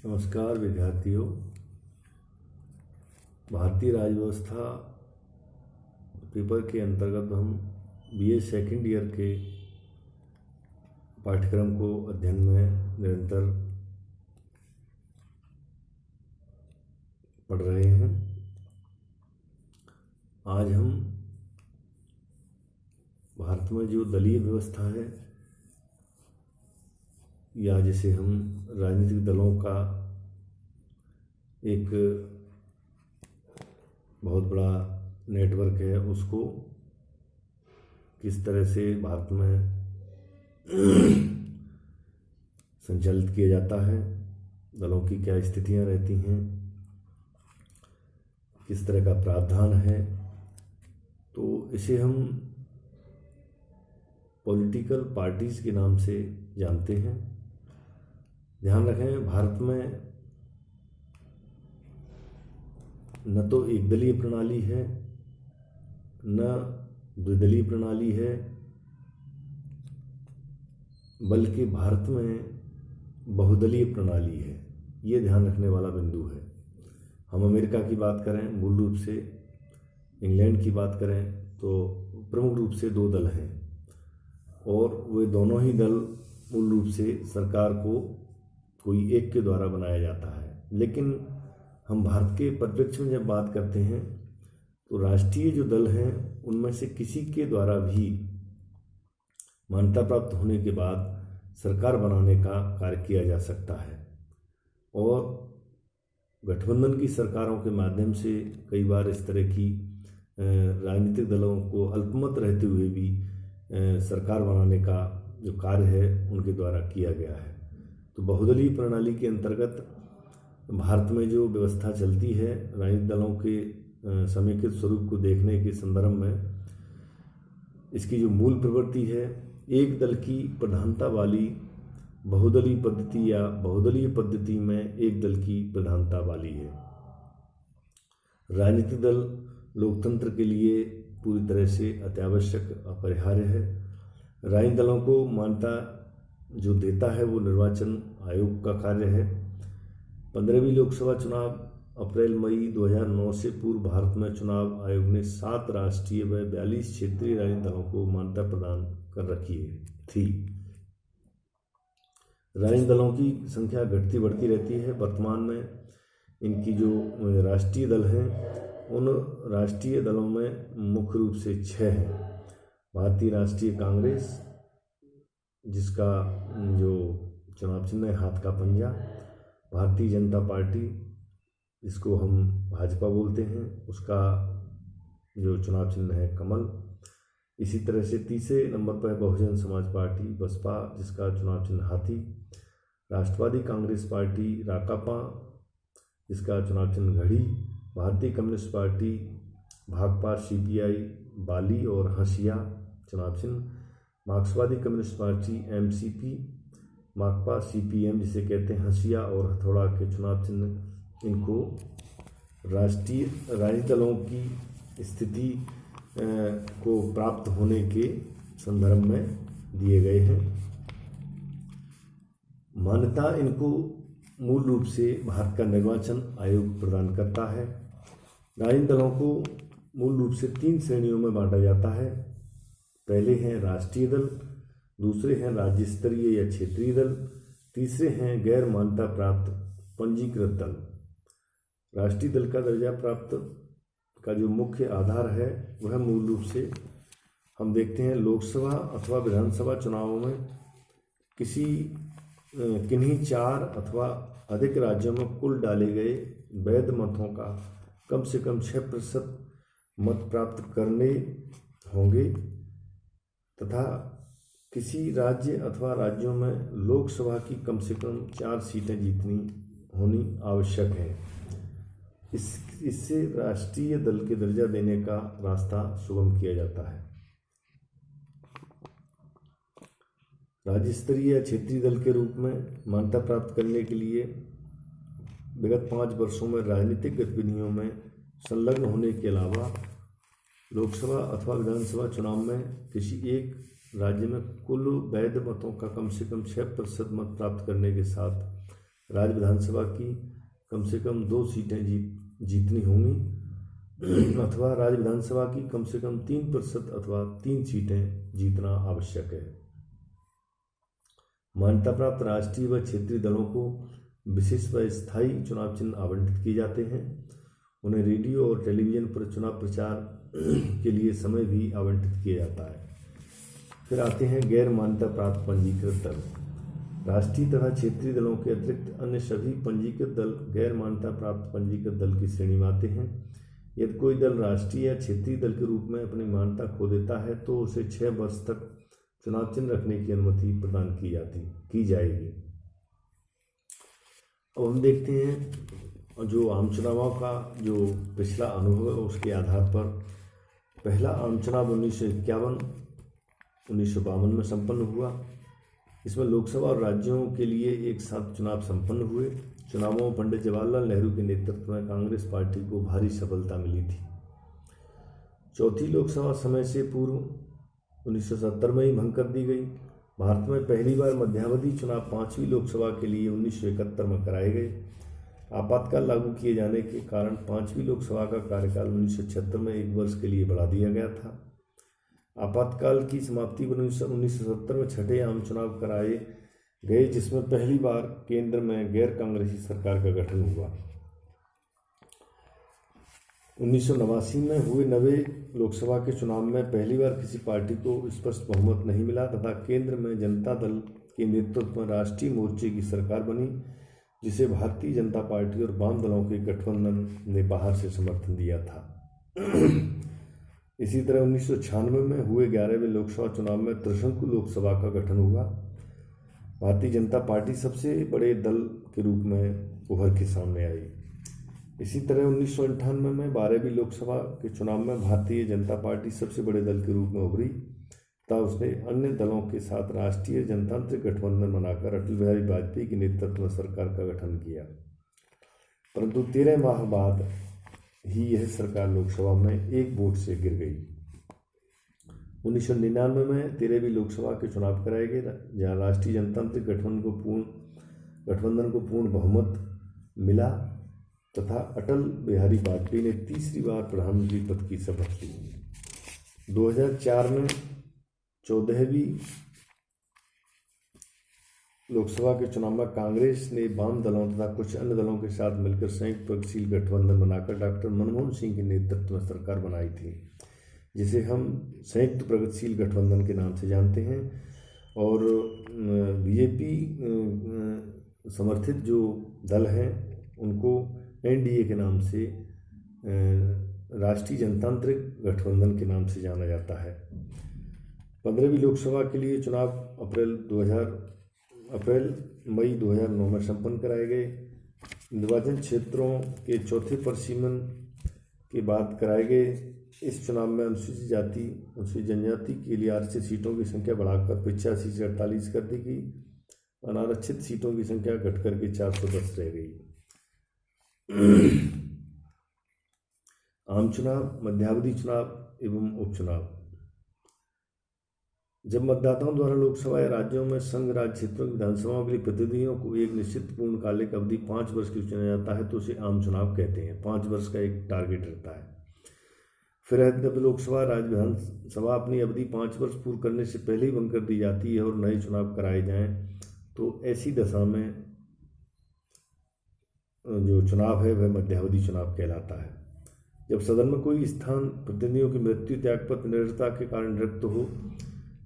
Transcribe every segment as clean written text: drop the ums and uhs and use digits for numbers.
नमस्कार विद्यार्थियों। भारतीय राज्यव्यवस्था पेपर के अंतर्गत हम बीए सेकंड ईयर के पाठ्यक्रम को अध्ययन में निरंतर पढ़ रहे हैं। आज हम भारत में जो दलीय व्यवस्था है या जिसे हम राजनीतिक दलों का एक बहुत बड़ा नेटवर्क है, उसको किस तरह से भारत में संचालित किया जाता है, दलों की क्या स्थितियां रहती हैं, किस तरह का प्रावधान है, तो इसे हम पॉलिटिकल पार्टीज के नाम से जानते हैं। ध्यान रखें, भारत में न तो एक दलीय प्रणाली है, न द्विदलीय प्रणाली है, बल्कि भारत में बहुदलीय प्रणाली है। ये ध्यान रखने वाला बिंदु है। हम अमेरिका की बात करें, मूल रूप से इंग्लैंड की बात करें तो प्रमुख रूप से दो दल हैं और वे दोनों ही दल मूल रूप से सरकार को कोई एक के द्वारा बनाया जाता है। लेकिन हम भारत के परिप्रेक्ष्य में जब बात करते हैं तो राष्ट्रीय जो दल हैं उनमें से किसी के द्वारा भी मान्यता प्राप्त होने के बाद सरकार बनाने का कार्य किया जा सकता है और गठबंधन की सरकारों के माध्यम से कई बार इस तरह की राजनीतिक दलों को अल्पमत रहते हुए भी सरकार बनाने का जो कार्य है उनके द्वारा किया गया है। तो बहुदलीय प्रणाली के अंतर्गत भारत में जो व्यवस्था चलती है, राजनीतिक दलों के समेकित स्वरूप को देखने के संदर्भ में इसकी जो मूल प्रवृत्ति है, एक दल की प्रधानता वाली बहुदलीय पद्धति या बहुदलीय पद्धति में एक दल की प्रधानता वाली है। राजनीतिक दल लोकतंत्र के लिए पूरी तरह से अत्यावश्यक अपरिहार्य है। राजनीतिक दलों को मान्यता जो देता है वो निर्वाचन आयोग का कार्य है। 15वीं लोकसभा चुनाव अप्रैल मई 2009 से पूर्व भारत में चुनाव आयोग ने 7 राष्ट्रीय व 42 क्षेत्रीय राजनीतिक दलों को मान्यता प्रदान कर रखी थी। राजनीतिक दलों की संख्या घटती बढ़ती रहती है। वर्तमान में इनकी जो राष्ट्रीय दल हैं उन राष्ट्रीय दलों में मुख्य रूप से 6 हैं। भारतीय राष्ट्रीय कांग्रेस, जिसका जो चुनाव चिन्ह है हाथ का पंजा, भारतीय जनता पार्टी जिसको हम भाजपा बोलते हैं, उसका जो चुनाव चिन्ह है कमल। इसी तरह से तीसरे नंबर पर बहुजन समाज पार्टी बसपा, जिसका चुनाव चिन्ह हाथी। राष्ट्रवादी कांग्रेस पार्टी राकापा, जिसका चुनाव चिन्ह घड़ी। भारतीय कम्युनिस्ट पार्टी भाकपा, सीपीआई बाली और हंसिया चुनाव चिन्ह। मार्क्सवादी कम्युनिस्ट पार्टी एमसीपी, माकपा, सीपीएम जिसे कहते हैं हंसिया और हथौड़ा के चुनाव चिन्ह इनको राष्ट्रीय राजनीतिक दलों की स्थिति को प्राप्त होने के संदर्भ में दिए गए हैं। मान्यता इनको मूल रूप से भारत का निर्वाचन आयोग प्रदान करता है। राजनीतिक दलों को मूल रूप से 3 श्रेणियों में बांटा जाता है। पहले हैं राष्ट्रीय दल, दूसरे हैं राज्य स्तरीय या क्षेत्रीय दल, तीसरे हैं गैर मान्यता प्राप्त पंजीकृत दल। राष्ट्रीय दल का दर्जा प्राप्त का जो मुख्य आधार है वह मूल रूप से हम देखते हैं लोकसभा अथवा विधानसभा चुनावों में किन्हीं 4 अथवा अधिक राज्यों में कुल डाले गए वैध मतों का कम से कम 6% मत प्राप्त करने होंगे तथा किसी राज्य अथवा राज्यों में लोकसभा की कम से कम 4 सीटें जीतनी होनी आवश्यक है। इससे राष्ट्रीय दल के दर्जा देने का रास्ता सुगम किया जाता है। राज्य स्तरीय या क्षेत्रीय दल के रूप में मान्यता प्राप्त करने के लिए विगत 5 वर्षों में राजनीतिक गतिविधियों में संलग्न होने के अलावा लोकसभा अथवा विधानसभा चुनाव में किसी एक राज्य में कुल वैध मतों का कम से कम 6% मत प्राप्त करने के साथ राज्य विधानसभा की कम से कम 2 सीटें जीतनी होंगी अथवा राज्य विधानसभा की कम से कम 3% अथवा 3 सीटें जीतना आवश्यक है। मान्यता प्राप्त राष्ट्रीय व क्षेत्रीय दलों को विशेष व स्थायी चुनाव चिन्ह आवंटित किए जाते हैं। उन्हें रेडियो और टेलीविज़न पर चुनाव प्रचार के लिए समय भी आवंटित किया जाता है। फिर आते हैं गैर मान्यता प्राप्त पंजीकृत दल। राष्ट्रीय तथा क्षेत्रीय दलों के अतिरिक्त अन्य सभी पंजीकृत दल गैर मान्यता प्राप्त पंजीकृत दल की श्रेणी में आते हैं। यदि कोई दल राष्ट्रीय या क्षेत्रीय दल के रूप में अपनी मान्यता खो देता है तो उसे 6 वर्ष तक चुनाव चिन्ह रखने की अनुमति प्रदान की जाएगी। अब हम देखते हैं जो आम चुनावों का जो पिछला अनुभव है उसके आधार पर पहला आम चुनाव 1951-1952 में संपन्न हुआ। इसमें लोकसभा और राज्यों के लिए एक साथ चुनाव संपन्न हुए। चुनावों में पंडित जवाहरलाल नेहरू के नेतृत्व में कांग्रेस पार्टी को भारी सफलता मिली थी। चौथी लोकसभा समय से पूर्व 1970 में ही भंग कर दी गई। भारत में पहली बार मध्यावधि चुनाव 5वीं लोकसभा के लिए 1971 में कराए गए। आपातकाल लागू किए जाने के कारण 5वीं लोकसभा का कार्यकाल 1976 में 1 वर्ष के लिए बढ़ा दिया गया था। आपातकाल की समाप्ति पर 1970 में छठे आम चुनाव कराए गए, जिसमें पहली बार केंद्र में गैर कांग्रेसी सरकार का गठन हुआ। 1989 में हुए 9वें लोकसभा के चुनाव में पहली बार किसी पार्टी को स्पष्ट बहुमत नहीं मिला तथा केंद्र में जनता दल के नेतृत्व में राष्ट्रीय मोर्चे की सरकार बनी, जिसे भारतीय जनता पार्टी और वाम दलों के गठबंधन ने बाहर से समर्थन दिया था। इसी तरह 1996 में हुए 11वें लोकसभा चुनाव में त्रिशंकु लोकसभा का गठन हुआ। भारतीय जनता पार्टी सबसे बड़े दल के रूप में उभर के सामने आई। इसी तरह 1998 में 12वीं लोकसभा के चुनाव में भारतीय जनता पार्टी सबसे बड़े दल के रूप में उभरी तथा उसने अन्य दलों के साथ राष्ट्रीय जनतांत्रिक गठबंधन बनाकर अटल बिहारी वाजपेयी के नेतृत्व में सरकार का गठन किया। परंतु 13 माह बाद ही यह सरकार लोकसभा में एक वोट से गिर गई। 1999 में 13वीं लोकसभा के चुनाव कराए गए, जहां राष्ट्रीय जनतांत्रिक गठबंधन को पूर्ण बहुमत मिला तथा अटल बिहारी वाजपेयी ने तीसरी बार प्रधानमंत्री पद की शपथ ली। 2004 में 14वीं लोकसभा के चुनाव में कांग्रेस ने वाम दलों तथा कुछ अन्य दलों के साथ मिलकर संयुक्त प्रगतिशील गठबंधन बनाकर डॉक्टर मनमोहन सिंह के नेतृत्व में सरकार बनाई थी, जिसे हम संयुक्त प्रगतिशील गठबंधन के नाम से जानते हैं। और बीजेपी समर्थित जो दल हैं उनको एनडीए के नाम से, राष्ट्रीय जनतांत्रिक गठबंधन के नाम से जाना जाता है। 15वीं लोकसभा के लिए चुनाव मई 2009 में संपन्न कराए गए। निर्वाचन क्षेत्रों के चौथे परिसीमन के बाद कराए गए इस चुनाव में अनुसूचित जाति अनुसूचित जनजाति के लिए आरक्षित सीटों की संख्या बढ़ाकर 85 से 48 कर दी गई। अनारक्षित सीटों की संख्या घटकर के 410 रह गई। आम चुनाव, मध्यावधि चुनाव एवं उपचुनाव। जब मतदाताओं द्वारा लोकसभा या राज्यों में संघ राज्य क्षेत्रों की विधानसभाओं के लिए प्रतिनिधियों को एक निश्चित पूर्णकालिक अवधि 5 वर्ष के लिए चुना जाता है तो उसे आम चुनाव कहते हैं। 5 वर्ष का एक टारगेट रहता है। फिर जब लोकसभा राज्य विधानसभा अपनी अवधि 5 वर्ष पूर्ण करने से पहले ही बंद कर दी जाती है और नए चुनाव कराए जाएं तो ऐसी दशा में जो चुनाव है वह मध्यावधि चुनाव कहलाता है। जब सदन में कोई स्थान प्रतिनिधियों की मृत्यु, त्यागपत्र, निरस्तता के कारण रिक्त हो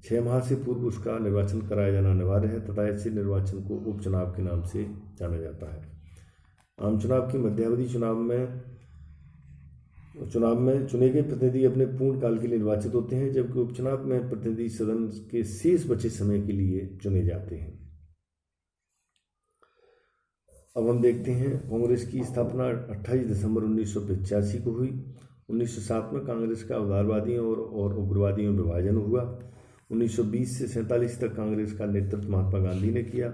6 माह से पूर्व उसका निर्वाचन कराया जाना अनिवार्य है तथा ऐसे निर्वाचन को उपचुनाव के नाम से जाना जाता है। आम चुनाव की मध्यावधि चुनाव में चुने गए प्रतिनिधि अपने पूर्ण काल के लिए निर्वाचित होते हैं, जबकि उपचुनाव में प्रतिनिधि सदन के शेष बचे समय के लिए चुने जाते हैं। अब हम देखते हैं कांग्रेस की स्थापना 28 दिसंबर 1985 को हुई। 1907 में कांग्रेस का उदारवादियों और उग्रवादियों में विभाजन हुआ। 1920 से 47 तक कांग्रेस का नेतृत्व महात्मा गांधी ने किया।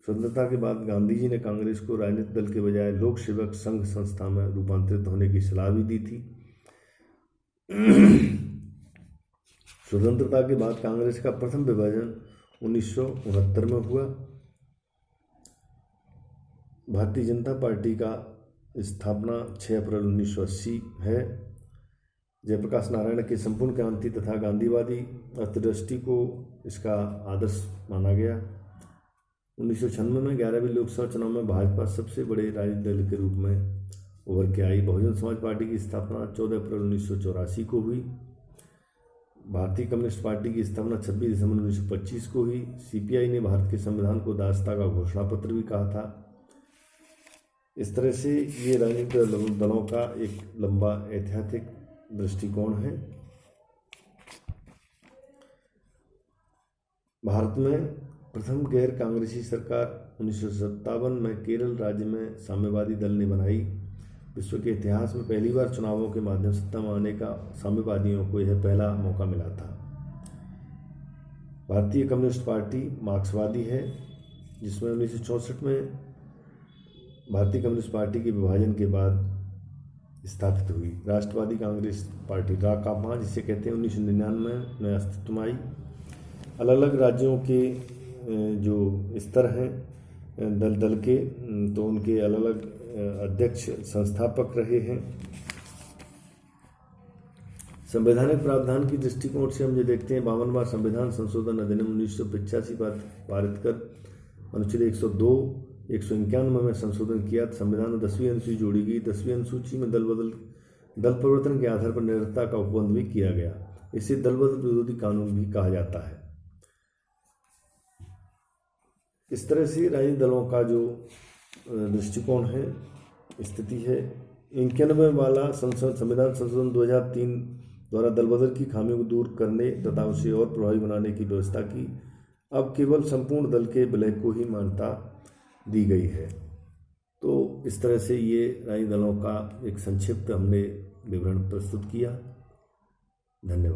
स्वतंत्रता के बाद गांधी जी ने कांग्रेस को राजनीतिक दल के बजाय लोक सेवक संघ संस्था में रूपांतरित होने की सलाह भी दी थी। स्वतंत्रता के बाद कांग्रेस का प्रथम विभाजन 1969 में हुआ। भारतीय जनता पार्टी का स्थापना 6 अप्रैल 1980 है। जयप्रकाश नारायण के संपूर्ण क्रांति तथा गांधीवादी अर्थदृष्टि को इसका आदर्श माना गया। 1996 में 11वीं लोकसभा चुनाव में भाजपा सबसे बड़े राजनीतिक दल के रूप में उभर के आई। बहुजन समाज पार्टी की स्थापना 14 अप्रैल 1984 को हुई। भारतीय कम्युनिस्ट पार्टी की स्थापना 26 दिसंबर 1925 को हुई। सीपीआई ने भारत के संविधान को दासता का घोषणा पत्र भी कहा था। इस तरह से ये राजनीतिक दलों का एक लंबा ऐतिहासिक दृष्टिकोण है। भारत में प्रथम गैर कांग्रेसी सरकार 1957 में केरल राज्य में साम्यवादी दल ने बनाई। विश्व के इतिहास में पहली बार चुनावों के माध्यम से सत्ता में आने का साम्यवादियों को यह पहला मौका मिला था। भारतीय कम्युनिस्ट पार्टी मार्क्सवादी है, जिसमें 1964 में भारतीय कम्युनिस्ट पार्टी के विभाजन के बाद स्थापित हुई। राष्ट्रवादी कांग्रेस पार्टी राकांपा जिसे कहते हैं 1999 में अस्तित्व में आई। अलग अलग राज्यों के जो स्तर हैं दल के, तो उनके अलग अलग अध्यक्ष संस्थापक रहे हैं। संवैधानिक प्रावधान की दृष्टिकोण से हम ये देखते हैं 52वां संविधान संशोधन अधिनियम 1985 पर पारित कर अनुच्छेद 102, 191 में संशोधन किया। संविधान में 10वीं अनुसूची जोड़ी गई। 10वीं अनुसूची में दल परिवर्तन के आधार पर निरर्थता का उपबंध भी किया गया। इसे दल बदल विरोधी कानून भी कहा जाता है। इस तरह से राजनीतिक दलों का जो दृष्टिकोण है, स्थिति है। 91 वाला संविधान संशोधन 2003 द्वारा दल बदल की खामियों को दूर करने तथा उसे और प्रभावी बनाने की व्यवस्था की। अब केवल संपूर्ण दल के विलय को ही मान्यता दी गई है। तो इस तरह से ये राजनीतिक दलों का एक संक्षिप्त हमने विवरण प्रस्तुत किया। धन्यवाद।